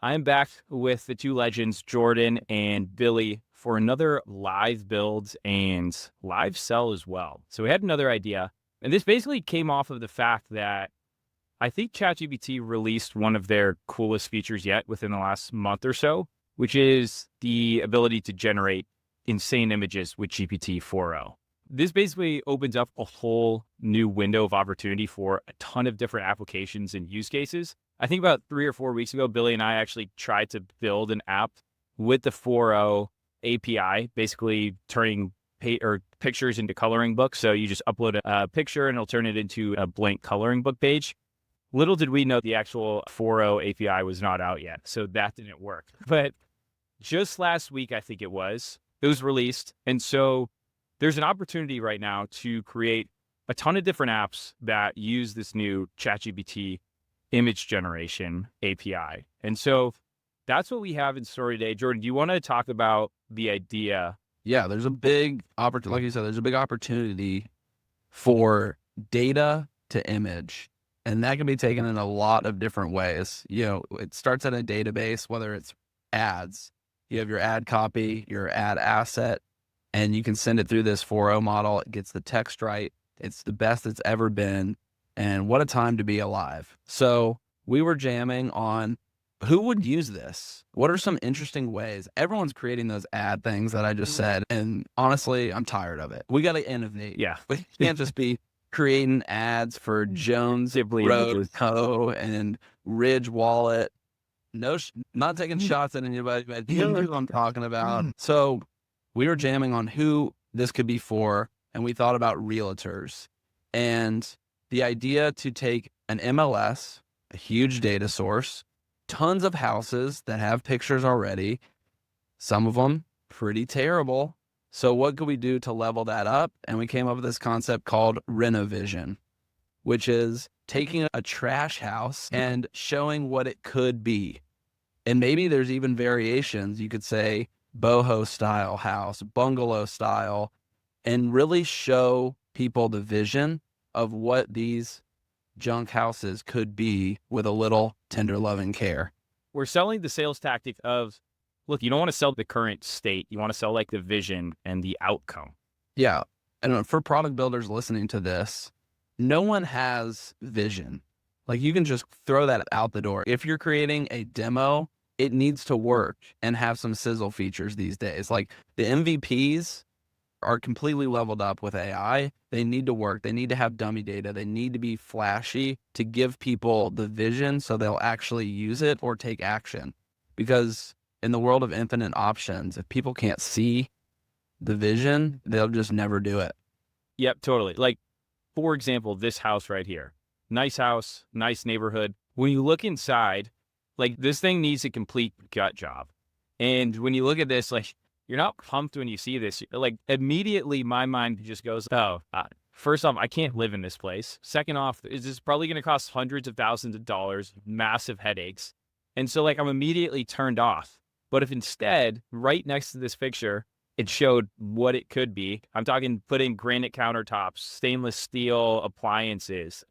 I'm back with the two legends, Jordan and Billy, for another live build and live sell as well. So we had another idea, and this basically came off of the fact that I think ChatGPT released one of their coolest features yet within the last month or so, which is the ability to generate insane images with GPT-4o. This basically opens up a whole new window of opportunity for a ton of different applications and use cases. I think about 3 or 4 weeks ago, Billy and I actually tried to build an app with the 4o API, basically turning pictures into coloring books. So you just upload a picture and it'll turn it into a blank coloring book page. Little did we know the actual 4o API was not out yet, so that didn't work. But just last week, I think it was released. And so there's an opportunity right now to create a ton of different apps that use this new ChatGPT image generation API. And so that's what we have in store today. Jordan, do you want to talk about the idea? Yeah, there's a big opportunity. Like you said, there's a big opportunity for data to image, and that can be taken in a lot of different ways. It starts in a database, whether it's ads. You have your ad copy, your ad asset, and you can send it through this 4o model. It gets the text right. It's the best it's ever been. And what a time to be alive. So we were jamming on who would use this? What are some interesting ways? Everyone's creating those ad things that I just said. And honestly, I'm tired of it. We got to innovate. Yeah. We can't just be creating ads for Jones Road Co. and Ridge Wallet. No, not taking shots at anybody, but you know what I'm talking about. So we were jamming on who this could be for, and we thought about realtors. And the idea to take an MLS, a huge data source, tons of houses that have pictures already, some of them pretty terrible. So what could we do to level that up? And we came up with this concept called RenoVision, which is taking a trash house and showing what it could be. And maybe there's even variations. You could say boho style house, bungalow style, and really show people the vision of what these junk houses could be with a little tender loving care. We're selling the sales tactic of, look, you don't want to sell the current state. You want to sell like the vision and the outcome. Yeah. And for product builders listening to this, no one has vision. Like, you can just throw that out the door. If you're creating a demo, it needs to work and have some sizzle features these days. Like, the MVPs are completely leveled up with AI. They need to work. They need to have dummy data. They need to be flashy to give people the vision so they'll actually use it or take action. Because in the world of infinite options, if people can't see the vision, they'll just never do it. Yep, totally. Like, for example, this house right here. Nice house, nice neighborhood. When you look inside, like, this thing needs a complete gut job. And when you look at this, like, you're not pumped when you see this. Like, immediately my mind just goes, first off, I can't live in this place. Second off, is this probably going to cost hundreds of thousands of dollars, massive headaches. And so, like, I'm immediately turned off. But if instead, right next to this picture, it showed what it could be. I'm talking putting granite countertops, stainless steel appliances,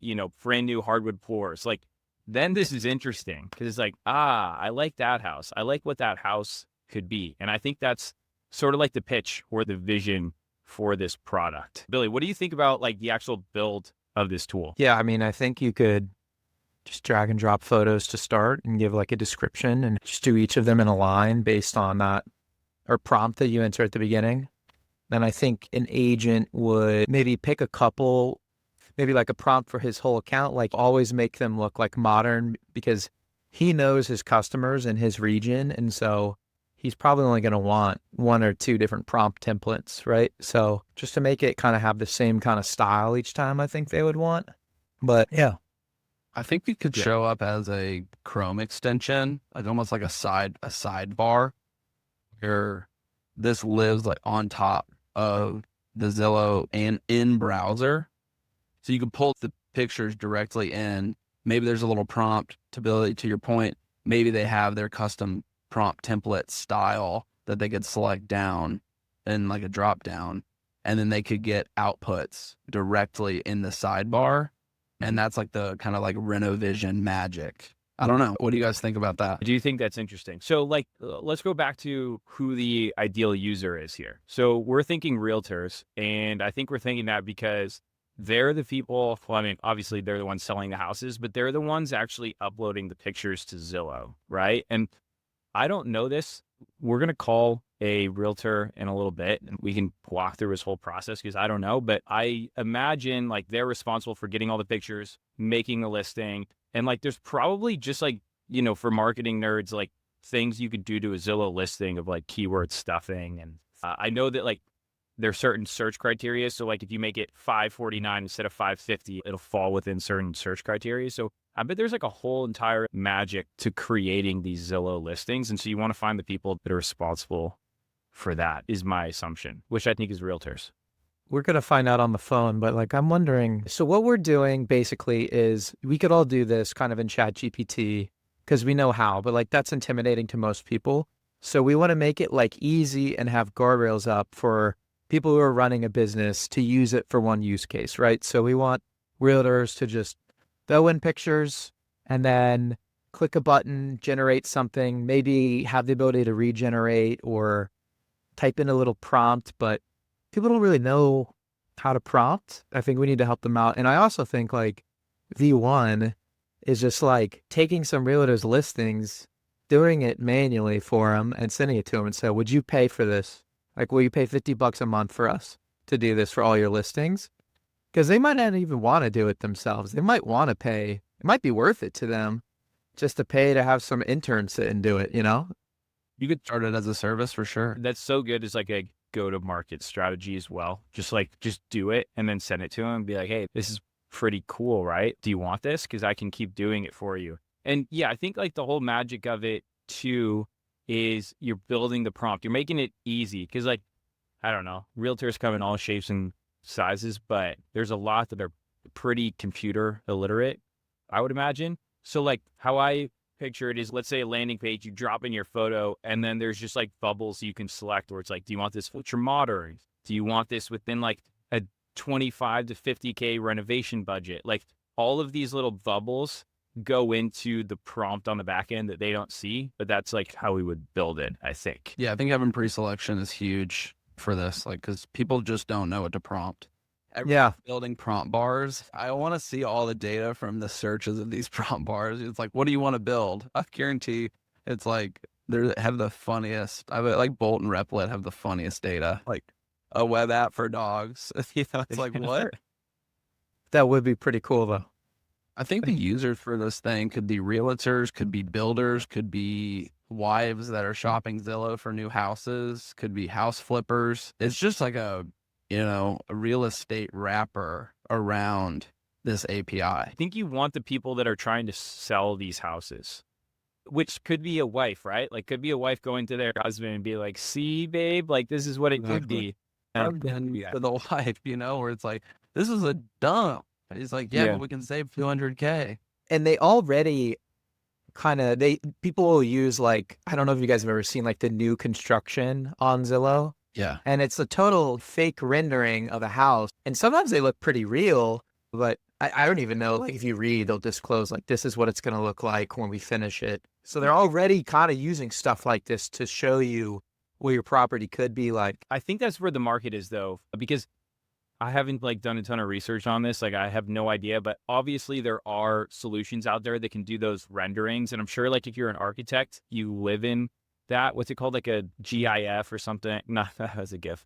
brand new hardwood floors. Like, then this is interesting because it's like, I like that house. I like what that house could be. And I think that's sort of like the pitch or the vision for this product. Billy, what do you think about like the actual build of this tool? Yeah, I mean, I think you could just drag and drop photos to start and give like a description and just do each of them in a line based on that or prompt that you enter at the beginning. Then I think an agent would maybe pick a couple, maybe like a prompt for his whole account, like always make them look like modern because he knows his customers in his region. And so he's probably only going to want 1 or 2 different prompt templates, right? So just to make it kind of have the same kind of style each time, I think they would want. But yeah. I think it could show up as a Chrome extension, like almost like a sidebar where this lives like on top of the Zillow and in browser. So you can pull the pictures directly in. Maybe there's a little prompt to your point. Maybe they have their custom prompt template style that they could select down in like a drop down, and then they could get outputs directly in the sidebar. And that's like the kind of like RenoVision magic. I don't know. What do you guys think about that? I do think that's interesting. So like, let's go back to who the ideal user is here. So we're thinking realtors, and I think we're thinking that because they're the people, well, I mean, obviously they're the ones selling the houses, but they're the ones actually uploading the pictures to Zillow, right? And I don't know this. We're going to call a realtor in a little bit and we can walk through his whole process because I don't know, but I imagine like they're responsible for getting all the pictures, making the listing. And like, there's probably just like, for marketing nerds, like things you could do to a Zillow listing of like keyword stuffing. And I know that like there's certain search criteria. So like if you make it 549 instead of 550, it'll fall within certain search criteria. So I bet there's like a whole entire magic to creating these Zillow listings. And so you want to find the people that are responsible for that is my assumption, which I think is realtors. We're going to find out on the phone, but like, I'm wondering, so what we're doing basically is we could all do this kind of in ChatGPT because we know how, but like that's intimidating to most people. So we want to make it like easy and have guardrails up for people who are running a business to use it for one use case, right? So we want realtors to just throw in pictures and then click a button, generate something, maybe have the ability to regenerate or type in a little prompt, but people don't really know how to prompt. I think we need to help them out. And I also think like V1 is just like taking some realtors' listings, doing it manually for them and sending it to them and say, would you pay for this? Like, will you pay $50 a month for us to do this for all your listings? Because they might not even want to do it themselves. They might want to pay. It might be worth it to them just to pay to have some intern sit and do it, You could start it as a service for sure. That's so good. It's like a go-to-market strategy as well. Just do it and then send it to them and be like, hey, this is pretty cool, right? Do you want this? Because I can keep doing it for you. And yeah, I think like the whole magic of it too is you're building the prompt. You're making it easy because like, I don't know, realtors come in all shapes and sizes, but there's a lot that are pretty computer illiterate, I would imagine. So like how I picture it is, let's say a landing page, you drop in your photo and then there's just like bubbles you can select where it's like, do you want this ultra modern? Do you want this within like a 25 to 50K renovation budget? Like all of these little bubbles go into the prompt on the back end that they don't see, but that's like how we would build it, I think. Yeah, I think having pre-selection is huge for this, like, because people just don't know what to prompt. Yeah. Building prompt bars. I want to see all the data from the searches of these prompt bars. It's like, what do you want to build? I guarantee it's like they have the funniest. I bet like Bolt and Replit have the funniest data. Like a web app for dogs. It's like what? That would be pretty cool though. I think the users for this thing could be realtors, could be builders, could be wives that are shopping Zillow for new houses, could be house flippers. It's just like a real estate wrapper around this API. I think you want the people that are trying to sell these houses, which could be a wife, right? Like could be a wife going to their husband and be like, see, babe, like this is what it could be. And to the wife, where it's like, this is a dump. He's like, yeah, but we can save 200K. And they already people will use like, I don't know if you guys have ever seen like the new construction on Zillow. Yeah. And it's a total fake rendering of a house. And sometimes they look pretty real, but I don't even know, like if you read, they'll disclose like, this is what it's going to look like when we finish it. So they're already kind of using stuff like this to show you what your property could be like. I think that's where the market is though, because I haven't like done a ton of research on this. Like I have no idea, but obviously there are solutions out there that can do those renderings. And I'm sure like if you're an architect, you live in that, what's it called? Like a GIF or something? No, that was a GIF.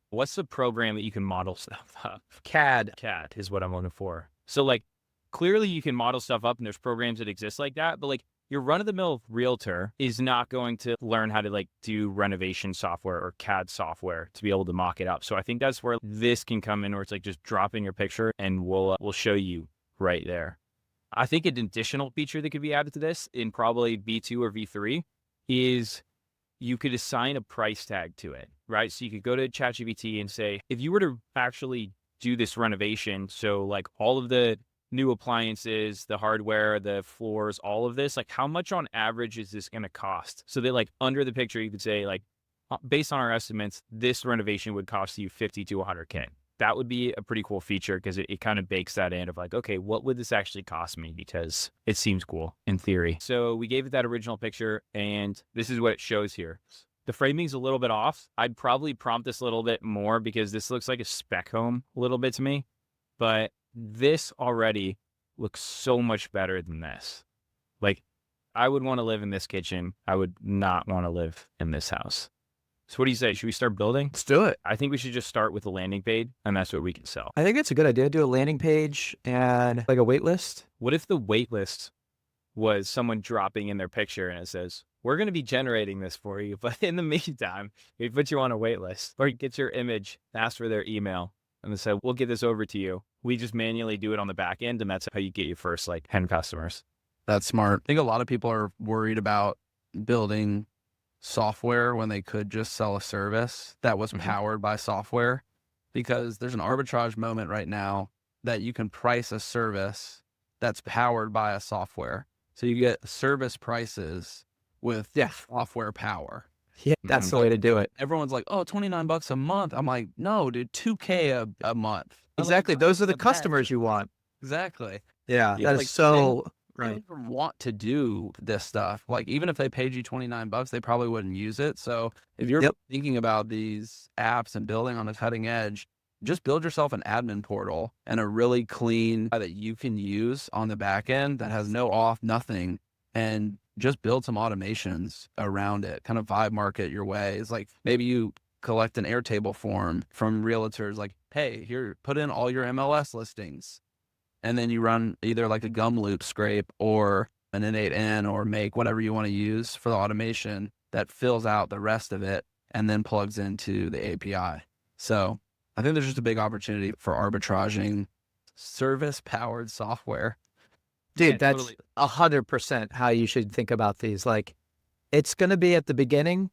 What's the program that you can model stuff up? CAD is what I'm looking for. So like clearly you can model stuff up and there's programs that exist like that, but like your run-of-the-mill realtor is not going to learn how to like do renovation software or CAD software to be able to mock it up. So I think that's where this can come in, where it's like just drop in your picture and we'll show you right there. I think an additional feature that could be added to this in probably V2 or V3 is you could assign a price tag to it, right? So you could go to ChatGPT and say, if you were to actually do this renovation, so like all of the new appliances, the hardware, the floors, all of this, like how much on average is this going to cost? So that like under the picture, you could say like, based on our estimates, this renovation would cost you 50 to 100K. that would be a pretty cool feature because it kind of bakes that in of like, okay, what would this actually cost me? Because it seems cool in theory. So we gave it that original picture, and this is what it shows here. The framing's a little bit off. I'd probably prompt this a little bit more because this looks like a spec home a little bit to me. But this already looks so much better than this. Like, I would want to live in this kitchen. I would not want to live in this house. So what do you say? Should we start building? Let's do it. I think we should just start with a landing page, and that's what we can sell. I think it's a good idea. Do a landing page and like a wait list. What if the wait list was someone dropping in their picture and it says, we're going to be generating this for you, but in the meantime, we put you on a wait list, or get your image, ask for their email, and they say, we'll get this over to you. We just manually do it on the back end, and that's how you get your first like 10 customers. That's smart. I think a lot of people are worried about building software when they could just sell a service that was powered by software, because there's an arbitrage moment right now that you can price a service that's powered by a software. So you get service prices with software power. Yeah, that's the way to do it. Everyone's like, oh, $29 a month. I'm like, no, dude, $2K a month. Exactly. Those are the customers you want. Exactly. Yeah, Yeah, that like, is so They right. don't even want to do this stuff. Like, even if they paid you $29, they probably wouldn't use it. So if you're thinking about these apps and building on the cutting edge, just build yourself an admin portal and a really clean that you can use on the back end that has no off, nothing, and just build some automations around it. Kind of vibe market your way. It's like maybe you collect an Airtable form from realtors, like, hey, here, put in all your MLS listings. And then you run either like a gum loop scrape or an N8N or make whatever you want to use for the automation that fills out the rest of it and then plugs into the API. So I think there's just a big opportunity for arbitraging service-powered software. Dude, Yeah, that's 100% how you should think about these. Like, it's going to be at the beginning,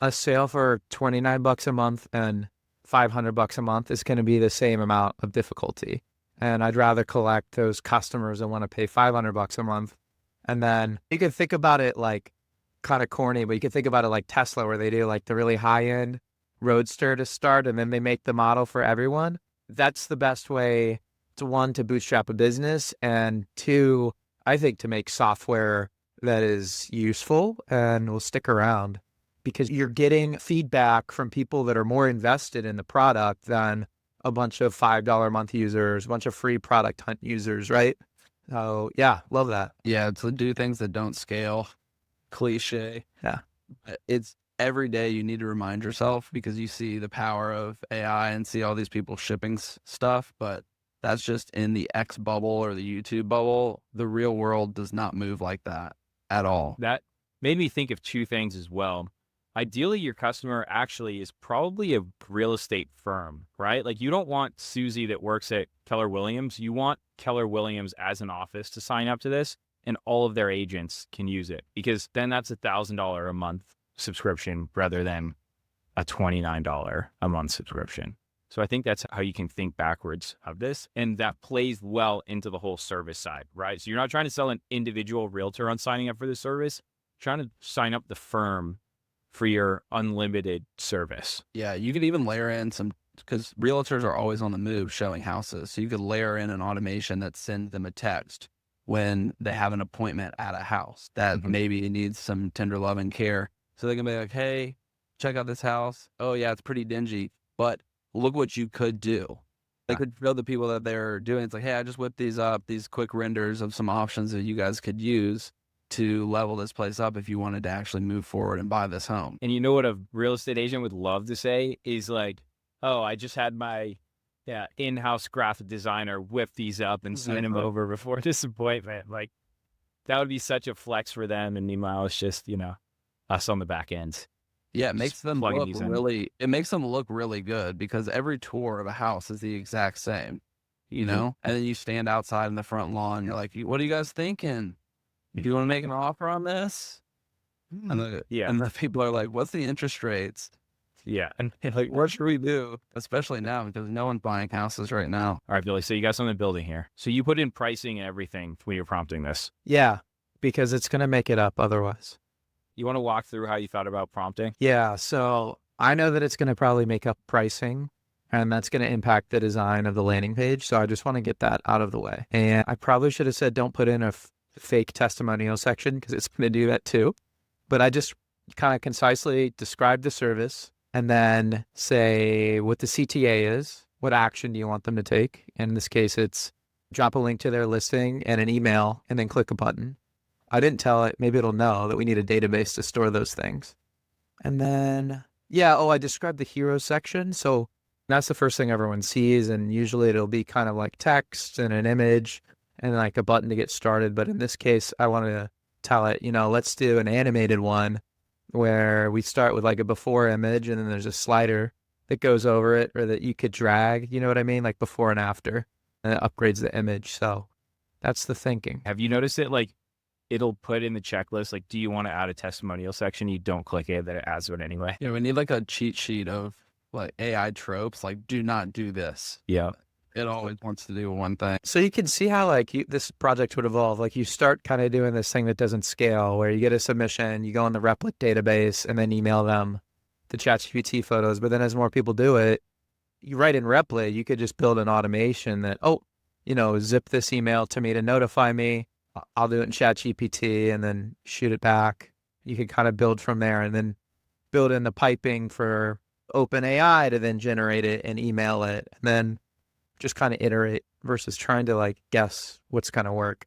a sale for $29 a month and $500 a month is going to be the same amount of difficulty. And I'd rather collect those customers that want to pay $500 a month. And then you can think about it like kind of corny, but you can think about it like Tesla, where they do like the really high end Roadster to start, and then they make the model for everyone. That's the best way to, one, to bootstrap a business, and two, I think to make software that is useful and will stick around, because you're getting feedback from people that are more invested in the product than a bunch of $5 a month users, a bunch of free product hunt users, right? So yeah, love that. Yeah, to do things that don't scale, cliche. Yeah. It's every day you need to remind yourself, because you see the power of AI and see all these people shipping stuff, but that's just in the X bubble or the YouTube bubble. The real world does not move like that at all. That made me think of two things as well. Ideally, your customer actually is probably a real estate firm, right? Like, you don't want Susie that works at Keller Williams. You want Keller Williams as an office to sign up to this, and all of their agents can use it, because then that's $1,000 a month subscription rather than a $29 a month subscription. So I think that's how you can think backwards of this. And that plays well into the whole service side, right? So you're not trying to sell an individual realtor on signing up for the service. You're trying to sign up the firm for your unlimited service. Yeah, you could even layer in some, because realtors are always on the move showing houses. So you could layer in an automation that sends them a text when they have an appointment at a house that maybe needs some tender love and care. So they can be like, hey, check out this house. Oh yeah, it's pretty dingy, but look what you could do. They could show the people that they're doing. It's like, hey, I just whipped these up, these quick renders of some options that you guys could use to level this place up if you wanted to actually move forward and buy this home. And you know what a real estate agent would love to say is like, oh, I just had my in-house graphic designer whip these up and send them over before this appointment. Like, that would be such a flex for them. And meanwhile, it's just, us on the back end. Yeah, it makes them look really good, because every tour of a house is the exact same, and then you stand outside in the front lawn. You're like, what are you guys thinking? Do you want to make an offer on this? And the people are like, what's the interest rates? Yeah. And like, what should we do? Especially now, because no one's buying houses right now. All right, Billy. So you got something building here. So you put in pricing and everything when you're prompting this. Yeah, because it's going to make it up otherwise. You want to walk through how you thought about prompting? Yeah, so I know that it's going to probably make up pricing, and that's going to impact the design of the landing page. So I just want to get that out of the way. And I probably should have said, don't put in a fake testimonial section because it's going to do that too. But I just kind of concisely describe the service and then say what the CTA is, what action do you want them to take? And in this case, it's drop a link to their listing and an email and then click a button. I didn't tell it. Maybe it'll know that we need a database to store those things. And then, I described the hero section. So that's the first thing everyone sees. And usually it'll be kind of like text and an image and like a button to get started. But in this case, I wanted to tell it, let's do an animated one where we start with like a before image and then there's a slider that goes over it or that you could drag, you know what I mean? Like before and after, and it upgrades the image. So that's the thinking. Have you noticed it? Like, it'll put in the checklist, like, do you want to add a testimonial section? You don't click it, that it adds it anyway. Yeah, we need like a cheat sheet of like AI tropes, like do not do this. Yeah. It always wants to do one thing. So you can see how like this project would evolve. Like you start kind of doing this thing that doesn't scale, where you get a submission, you go in the Replit database and then email them the ChatGPT photos. But then as more people do it, you write in Replit, you could just build an automation that, zip this email to me to notify me. I'll do it in ChatGPT and then shoot it back. You can kind of build from there and then build in the piping for OpenAI to then generate it and email it. And then just kind of iterate versus trying to like guess what's going to work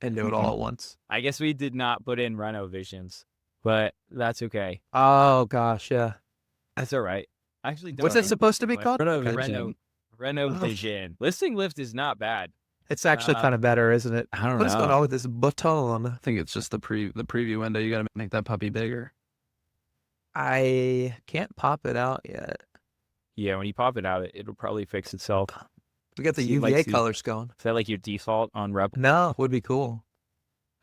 and do it all at once. I guess we did not put in RenoVisions, but that's okay. Oh gosh, yeah. That's all right. Actually, what's it supposed to be called? RenoVision. Listing Lift is not bad. It's actually kind of better, isn't it? I don't know. What's going on with this button? I think it's just the preview window. You got to make that puppy bigger. I can't pop it out yet. Yeah, when you pop it out, it'll probably fix itself. We got the UVA colors going. Is that like your default on Rep? No, would be cool.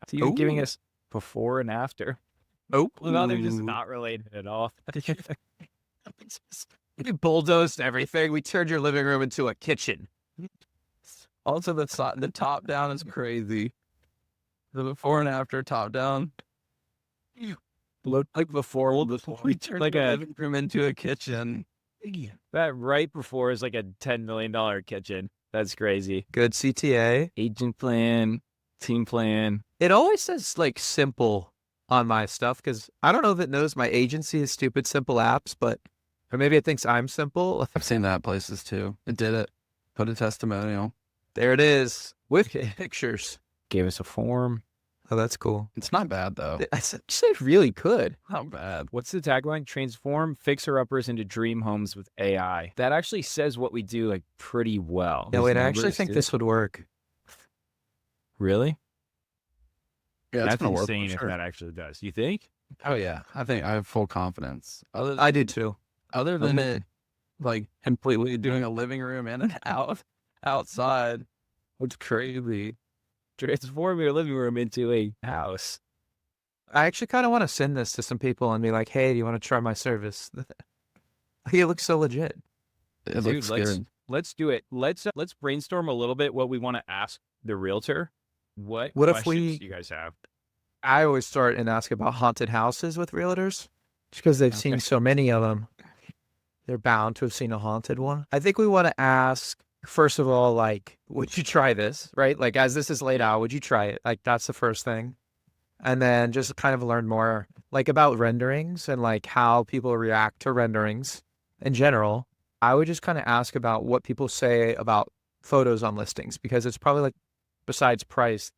So you're giving us before and after. Oh, well, they're just not related at all. We bulldozed everything. We turned your living room into a kitchen. Also, the top down is crazy. The before and after top down. Like before we turned like the living room into a kitchen. That right before is like a $10 million kitchen. That's crazy. Good CTA. Agent plan, team plan. It always says like simple on my stuff because I don't know if it knows my agency is stupid simple apps, or maybe it thinks I'm simple. I've seen that places too. It did it. Put a testimonial. There it is with pictures. Gave us a form. Oh, that's cool. It's not bad though. I said really could. Not bad. What's the tagline? Transform fixer-uppers into dream homes with AI. That actually says what we do like pretty well. Yeah, wait, I actually think this would work. Really? Yeah, that's gonna work insane if that actually does. You think? Oh yeah, I have full confidence. I do too. Other than it, like completely doing a living room in and outside, it's crazy. Transform your living room into a house. I actually kind of want to send this to some people and be like, hey, do you want to try my service? It looks so legit. It looks good. Let's do it. Let's brainstorm a little bit what we want to ask the realtor. What questions do you guys have? I always start and ask about haunted houses with realtors just because they've seen so many of them. They're bound to have seen a haunted one. I think we want to ask, first of all, like, would you try this, right? Like, as this is laid out, would you try it? Like, that's the first thing. And then just kind of learn more, like, about renderings and, like, how people react to renderings in general. I would just kind of ask about what people say about photos on listings because it's probably, like, besides price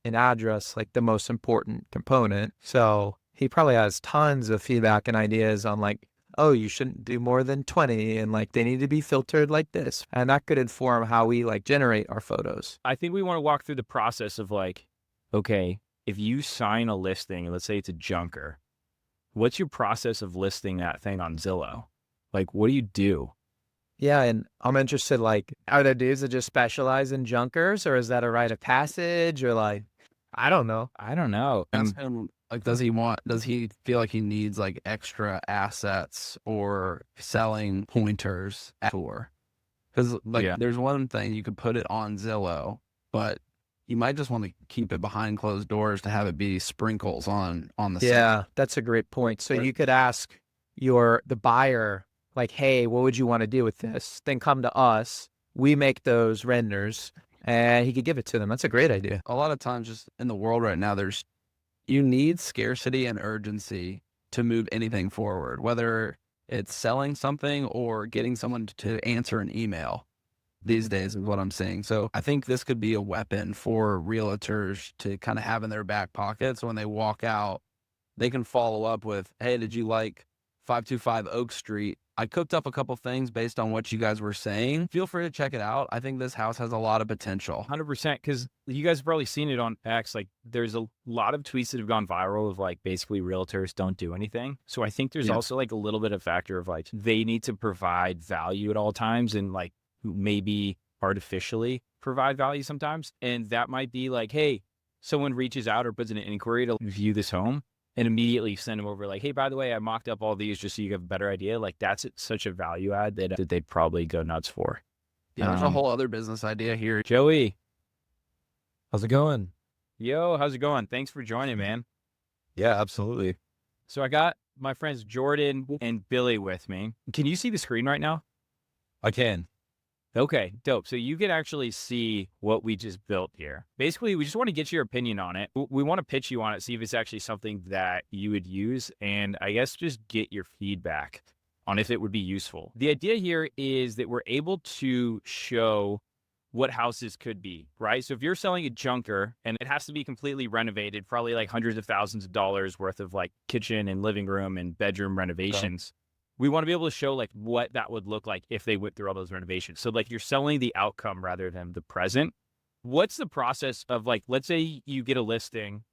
and address, like, the most important component. So he probably has tons of feedback and ideas on, like, oh, you shouldn't do more than 20 and like they need to be filtered like this. And that could inform how we like generate our photos. I think we want to walk through the process of like, okay, if you sign a listing, let's say it's a junker, what's your process of listing that thing on Zillow? Like, what do you do? Yeah, and I'm interested, like, are there dudes that just specialize in junkers or is that a rite of passage or like, I don't know. Ask him, like, does he feel like he needs like extra assets or selling pointers for? Because there's one thing you could put it on Zillow, but you might just want to keep it behind closed doors to have it be sprinkles on the site. Yeah, that's a great point. So you could ask the buyer like, hey, what would you want to do with this? Then come to us. We make those renders and he could give it to them. That's a great idea. A lot of times just in the world right now, you need scarcity and urgency to move anything forward, whether it's selling something or getting someone to answer an email these days is what I'm seeing. So I think this could be a weapon for realtors to kind of have in their back pocket. So when they walk out, they can follow up with, hey, did you like 525 Oak Street? I cooked up a couple things based on what you guys were saying. Feel free to check it out. I think this house has a lot of potential. 100%, because you guys have probably seen it on X. Like, there's a lot of tweets that have gone viral of like basically realtors don't do anything. So I think there's also like a little bit of factor of like they need to provide value at all times and like maybe artificially provide value sometimes. And that might be like, hey, someone reaches out or puts in an inquiry to view this home and immediately send them over like, hey, by the way, I mocked up all these just so you have a better idea. Like that's such a value add that they'd probably go nuts for. Yeah, there's a whole other business idea here. Joey. How's it going? Yo, how's it going? Thanks for joining, man. Yeah, absolutely. So I got my friends Jordan and Billy with me. Can you see the screen right now? I can. Okay, dope. So you can actually see what we just built here. Basically, we just want to get your opinion on it. We want to pitch you on it, see if it's actually something that you would use, and I guess just get your feedback on if it would be useful. The idea here is that we're able to show what houses could be, right? So if you're selling a junker and it has to be completely renovated, probably like hundreds of thousands of dollars worth of like kitchen and living room and bedroom renovations. Okay. We want to be able to show like what that would look like if they went through all those renovations. So like you're selling the outcome rather than the present. What's the process of like, let's say you get a listing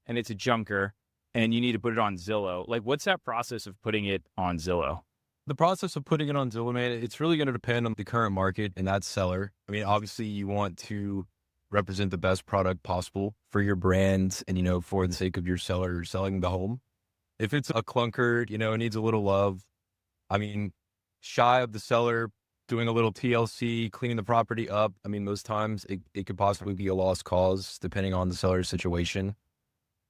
and it's a junker and you need to put it on Zillow. Like what's that process of putting it on Zillow? The process of putting it on Zillow, man, it's really going to depend on the current market and that seller. I mean, obviously you want to represent the best product possible for your brand and, you know, for the sake of your seller selling the home. If it's a clunker, you know, it needs a little love. I mean, shy of the seller doing a little TLC, cleaning the property up. I mean, most times it could possibly be a lost cause depending on the seller's situation.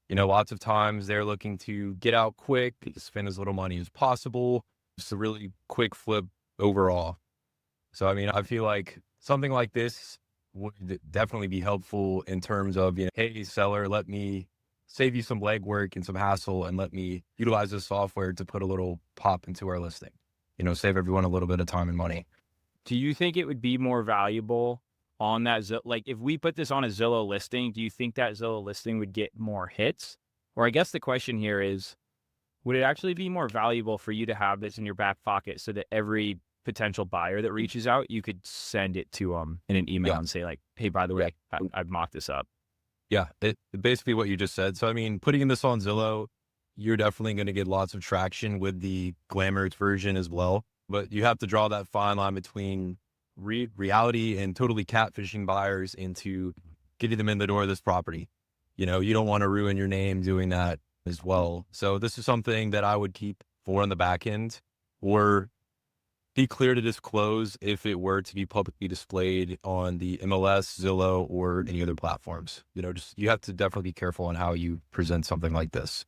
You know, lots of times they're looking to get out quick, spend as little money as possible. Just a really quick flip overall. So, I mean, I feel like something like this would definitely be helpful in terms of, you know, hey, seller, let me save you some legwork and some hassle and let me utilize this software to put a little pop into our listing, you know, save everyone a little bit of time and money. Do you think it would be more valuable on that? Like if we put this on a Zillow listing, do you think that Zillow listing would get more hits? Or I guess the question here is, would it actually be more valuable for you to have this in your back pocket so that every potential buyer that reaches out, you could send it to them in an email and say like, hey, by the way, I've mocked this up. Yeah, basically what you just said. So, I mean, putting this on Zillow, you're definitely going to get lots of traction with the glamorous version as well. But you have to draw that fine line between reality and totally catfishing buyers into getting them in the door of this property. You know, you don't want to ruin your name doing that as well. So this is something that I would keep for on the back end, or be clear to disclose if it were to be publicly displayed on the MLS, Zillow, or any other platforms. You know, just you have to definitely be careful on how you present something like this.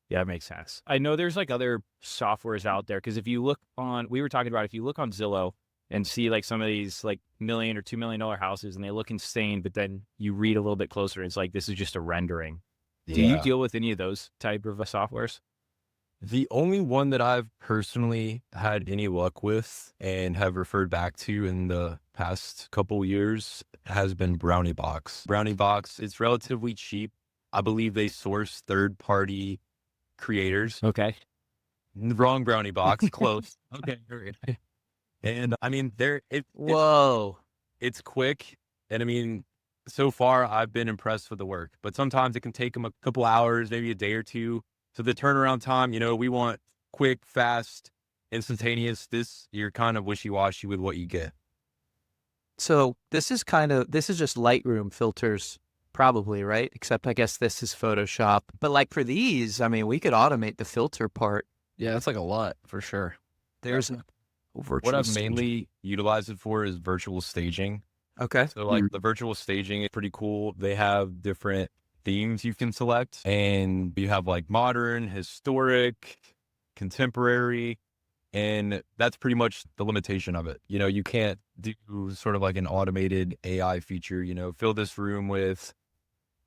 Yeah, it makes sense. I know there's like other softwares out there, because if you look on, we were talking about, if you look on Zillow and see like some of these like $1 million or $2 million houses and they look insane, but then you read a little bit closer, it's like, this is just a rendering. Yeah. Do you deal with any of those type of softwares? The only one that I've personally had any luck with and have referred back to in the past couple years has been Brownie Box. Brownie Box, it's relatively cheap. I believe they source third-party creators. Okay. Wrong Brownie Box, close. Okay. And I mean, it's quick. And I mean, so far I've been impressed with the work, but sometimes it can take them a couple hours, maybe a day or two. So the turnaround time, you know, we want quick, fast, instantaneous. You're kind of wishy-washy with what you get. So this is just Lightroom filters probably, right? Except I guess this is Photoshop. But like for these, I mean, we could automate the filter part. Yeah, that's like a lot for sure. There's what I've mainly utilized it for is virtual staging. Okay. So like the virtual staging is pretty cool. They have different themes you can select, and you have like modern, historic, contemporary, And that's pretty much the limitation of it. You know, you can't do sort of like an automated AI feature, you know, fill this room with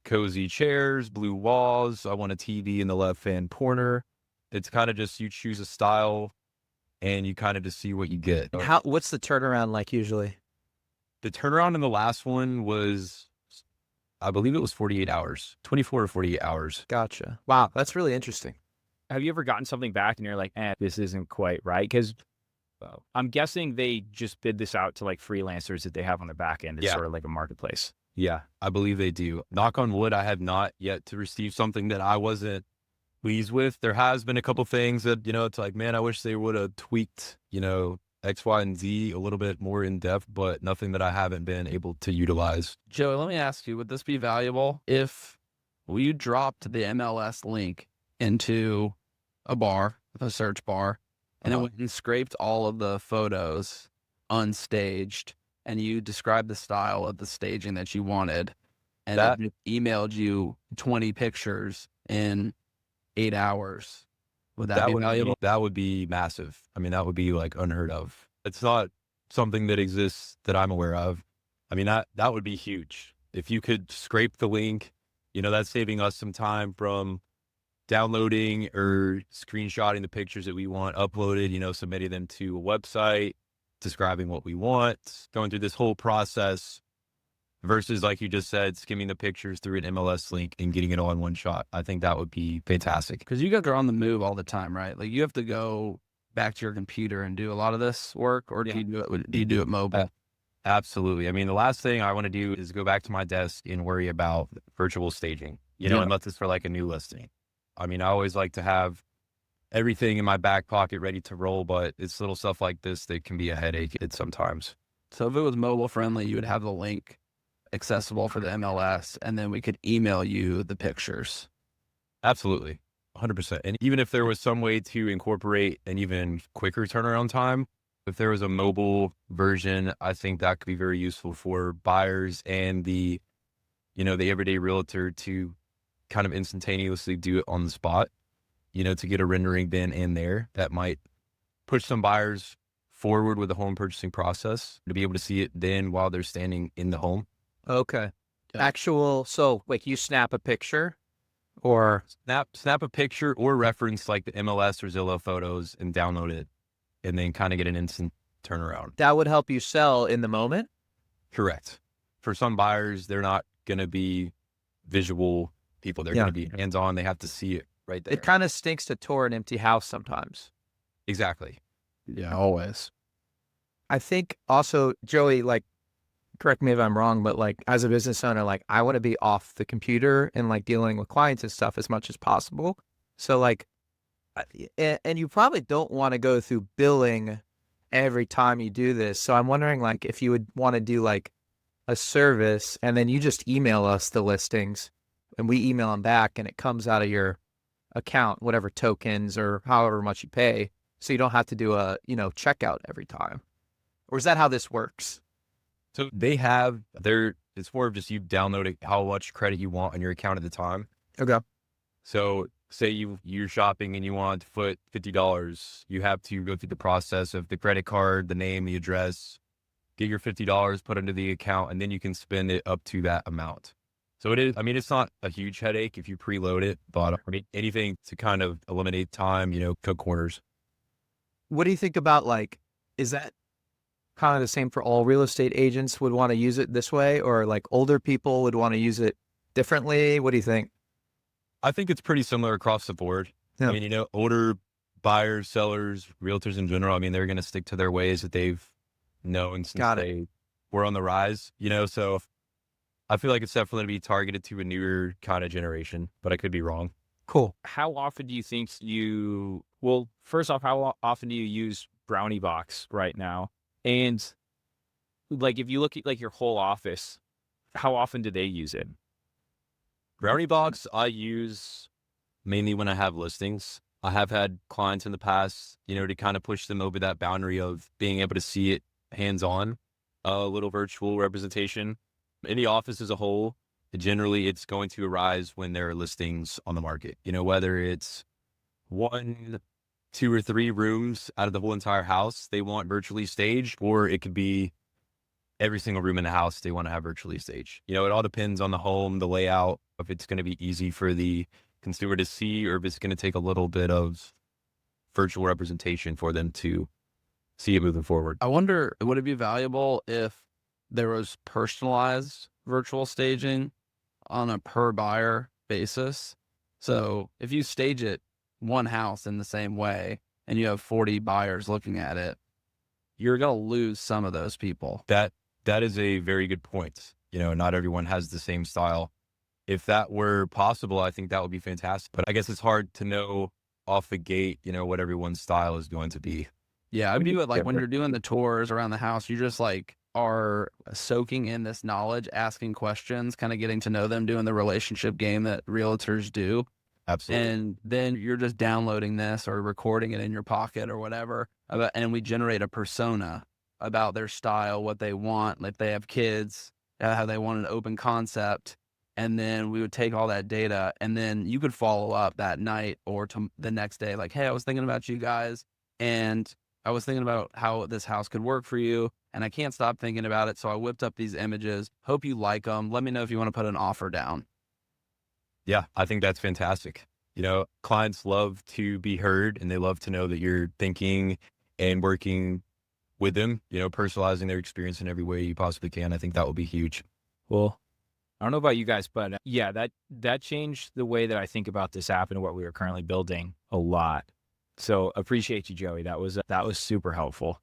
cozy chairs, blue walls. I want a TV in the left-hand corner. It's kind of just you choose a style and you kind of just see what you get. What's the turnaround like usually? The turnaround in the last one was, I believe it was 48 hours, 24 or 48 hours. Gotcha. Wow, that's really interesting. Have you ever gotten something back and you're like, this isn't quite right? Because I'm guessing they just bid this out to like freelancers that they have on the back end. It's Yeah. sort of like a marketplace. Yeah, I believe they do. Knock on wood, I have not yet to receive something that I wasn't pleased with. There has been a couple things that, you know, it's like, man, I wish they would have tweaked, you know, X, Y, and Z a little bit more in depth, but nothing that I haven't been able to utilize. Joey, let me ask you, would this be valuable if we dropped the MLS link into a bar, a search bar, and it went and scraped all of the photos unstaged, and you described the style of the staging that you wanted, and it emailed you 20 pictures in 8 hours? Would that be valuable? That would be massive. I mean, that would be like unheard of. It's not something that exists that I'm aware of. I mean, that would be huge. If you could scrape the link, you know, that's saving us some time from downloading or screenshotting the pictures that we want uploaded, you know, submitting them to a website, describing what we want, going through this whole process versus, like you just said, skimming the pictures through an MLS link and getting it all in one shot. I think that would be fantastic. Because you guys are on the move all the time, right? Like you have to go back to your computer and do a lot of this work, or do you do it mobile? Absolutely. I mean, the last thing I want to do is go back to my desk and worry about virtual staging, you know, unless it's for like a new listing. I mean, I always like to have everything in my back pocket ready to roll, but it's little stuff like this that can be a headache sometimes. So if it was mobile friendly, you would have the link accessible for the MLS, and then we could email you the pictures. Absolutely. 100%. And even if there was some way to incorporate an even quicker turnaround time, if there was a mobile version, I think that could be very useful for buyers and the, you know, the everyday realtor to kind of instantaneously do it on the spot, you know, to get a rendering then and there. That might push some buyers forward with the home purchasing process to be able to see it then while they're standing in the home. Okay. Yeah. So like you snap a picture or snap a picture or reference like the MLS or Zillow photos and download it and then kind of get an instant turnaround. that would help you sell in the moment? Correct. For some buyers, they're not going to be visual people. They're going to be hands-on. They have to see it right there. It kind of stinks to tour an empty house sometimes. Exactly. Yeah, always. I think also, Joey, like, correct me if I'm wrong, but like as a business owner, like I want to be off the computer and like dealing with clients and stuff as much as possible. So like, and you probably don't want to go through billing every time you do this. So I'm wondering like if you would want to do like a service and then you just email us the listings and we email them back and it comes out of your account, whatever tokens or however much you pay. So you don't have to do a, you know, checkout every time. Or is that how this works? So it's more of just you downloading how much credit you want on your account at the time. Okay. So say you're shopping and you want to put $50, you have to go through the process of the credit card, the name, the address, get your $50 put into the account, and then you can spend it up to that amount. So it is, I mean, it's not a huge headache if you preload it, but I mean, anything to kind of eliminate time, you know, cut corners. What do you think about like, is that kind of the same for all real estate agents would want to use it this way, or like older people would want to use it differently? What do you think? I think it's pretty similar across the board. Yeah. I mean, you know, older buyers, sellers, realtors in general, I mean, they're going to stick to their ways that they've known since they were on the rise, you know, so I feel like it's definitely going to be targeted to a newer kind of generation, but I could be wrong. Cool. How often do you think first off, how often do you use Brownie Box right now? And like, if you look at like your whole office, how often do they use it? Brownie Box, I use mainly when I have listings. I have had clients in the past, you know, to kind of push them over that boundary of being able to see it hands-on, a little virtual representation. In the office as a whole, generally it's going to arise when there are listings on the market, you know, whether it's one 2 or 3 rooms out of the whole entire house they want virtually staged, or it could be every single room in the house they want to have virtually staged. You know, it all depends on the home, the layout, if it's going to be easy for the consumer to see, or if it's going to take a little bit of virtual representation for them to see it moving forward. I wonder, would it be valuable if there was personalized virtual staging on a per buyer basis? So if you stage it one house in the same way and you have 40 buyers looking at it, you're going to lose some of those people. That is a very good point. You know, not everyone has the same style. If that were possible, I think that would be fantastic. But I guess it's hard to know off the gate, you know, what everyone's style is going to be. Yeah, I view it like when you're doing the tours around the house, you just like are soaking in this knowledge, asking questions, kind of getting to know them, doing the relationship game that realtors do. Absolutely. And then you're just downloading this or recording it in your pocket or whatever. And we generate a persona about their style, what they want, if they have kids, how they want an open concept. And then we would take all that data and then you could follow up that night or the next day, like, hey, I was thinking about you guys and I was thinking about how this house could work for you and I can't stop thinking about it. So I whipped up these images. Hope you like them. Let me know if you want to put an offer down. Yeah, I think that's fantastic. You know, clients love to be heard and they love to know that you're thinking and working with them, you know, personalizing their experience in every way you possibly can. I think that will be huge. Well, I don't know about you guys, but yeah, that changed the way that I think about this app and what we are currently building a lot. So appreciate you, Joey. That was super helpful.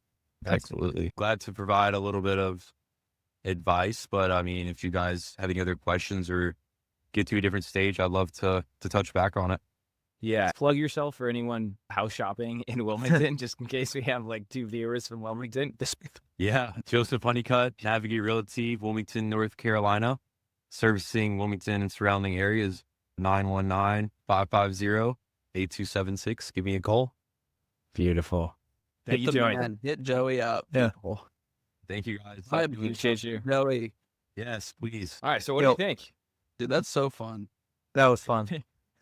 Absolutely. Glad to provide a little bit of advice, but I mean, if you guys have any other questions or get to a different stage, I'd love to touch back on it. Yeah. Plug yourself for anyone house shopping in Wilmington, just in case we have like 2 viewers from Wilmington. Yeah. Joseph Honeycutt, Navigate Realty, Wilmington, North Carolina, servicing Wilmington and surrounding areas, 919-550-8276. Give me a call. Beautiful. Thank you, Joey. Hit Joey up. Yeah. People. Thank you, guys. I Appreciate you. Joey. Yes, please. All right. So what do you think? Dude, that's so fun. That was fun.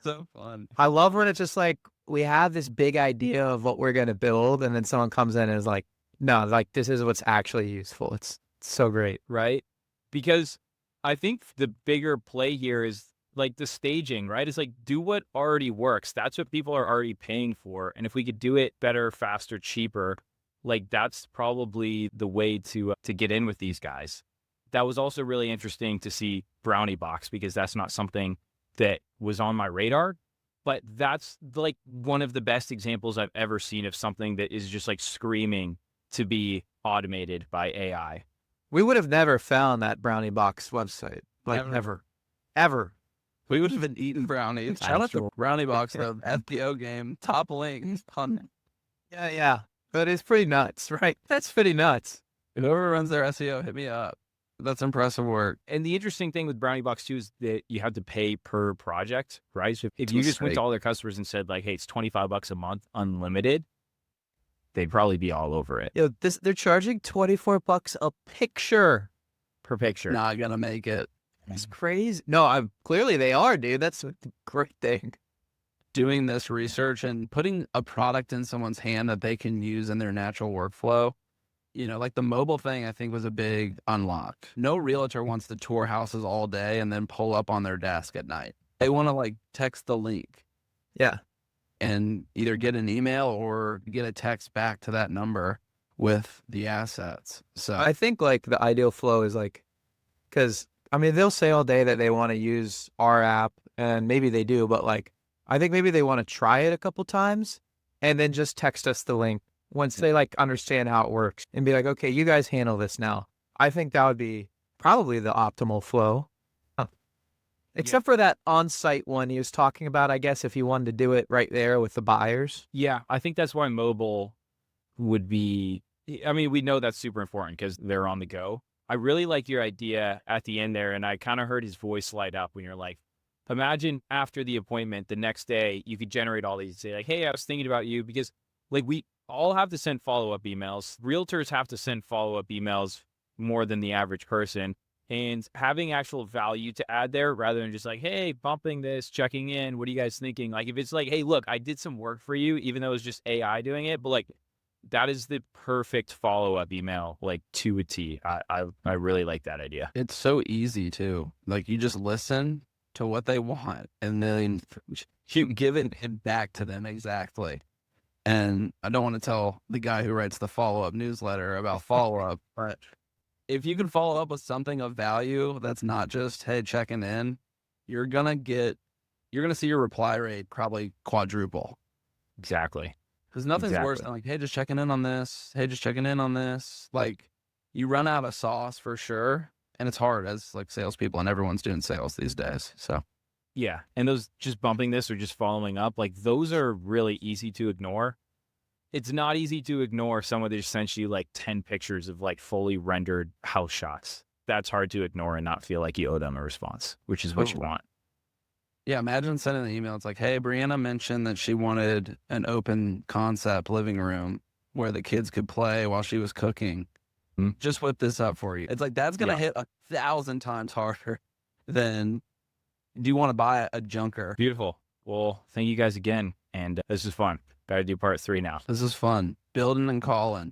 So fun. I love when it's just like we have this big idea of what we're going to build, and then someone comes in and is like, no, like this is what's actually useful. It's so great. Right? Because I think the bigger play here is like the staging, right? It's like do what already works. That's what people are already paying for. And if we could do it better, faster, cheaper, like that's probably the way to get in with these guys. That was also really interesting to see Brownie Box because that's not something that was on my radar, but that's like one of the best examples I've ever seen of something that is just like screaming to be automated by AI. We would have never found that Brownie Box website. Like ever. We would have been eating brownies. Shout out to Brownie Box, the FPO game. Top link. Yeah. But it's pretty nuts, right? That's pretty nuts. Whoever runs their SEO, hit me up. That's impressive work. And the interesting thing with Brownie Box too is that you have to pay per project, right? So if you just went to all their customers and said like, hey, it's $25 a month, unlimited, they'd probably be all over it. Yo, they're charging $24 a picture. Per picture. Not gonna make it. It's crazy. No, clearly they are, dude. That's a great thing. Doing this research and putting a product in someone's hand that they can use in their natural workflow. You know, like the mobile thing, I think was a big unlock. No realtor wants to tour houses all day and then pull up on their desk at night. They want to like text the link. Yeah. And either get an email or get a text back to that number with the assets. So I think like the ideal flow is like, because I mean, they'll say all day that they want to use our app and maybe they do, but like, I think maybe they want to try it a couple times and then just text us the link once they like understand how it works and be like, okay, you guys handle this now. I think that would be probably the optimal flow. Except for that on-site one he was talking about, I guess, if you wanted to do it right there with the buyers. Yeah, I think that's why mobile would be, I mean, we know that's super important because they're on the go. I really like your idea at the end there, and I kind of heard his voice light up when you're like, imagine after the appointment, the next day, you could generate all these, say like, hey, I was thinking about you, because like we all have to send follow-up emails. Realtors have to send follow-up emails more than the average person. and having actual value to add there rather than just like, hey, bumping this, checking in. What are you guys thinking? Like if it's like, hey, look, I did some work for you, even though it was just AI doing it, but like that is the perfect follow-up email, like to a T. I really like that idea. It's so easy too. Like you just listen to what they want and then you give it back to them exactly. And I don't want to tell the guy who writes the follow-up newsletter about follow-up, but if you can follow up with something of value that's not just, hey, checking in, you're going to see your reply rate probably quadruple. Exactly. Because nothing's worse than like, hey, just checking in on this. Hey, just checking in on this. Like you run out of sauce for sure. And it's hard as like salespeople, and everyone's doing sales these days. So yeah. And those just bumping this or just following up, like those are really easy to ignore. It's not easy to ignore someone that just sent you like 10 pictures of like fully rendered house shots. That's hard to ignore and not feel like you owe them a response, which is what you want. Yeah, imagine sending an email. It's like, hey, Brianna mentioned that she wanted an open concept living room where the kids could play while she was cooking. Just whip this up for you. It's like, that's going to hit 1,000 times harder than, do you want to buy a junker? Beautiful. Well, thank you guys again. And this is fun. Got to do part 3 now. This is fun. Building and calling.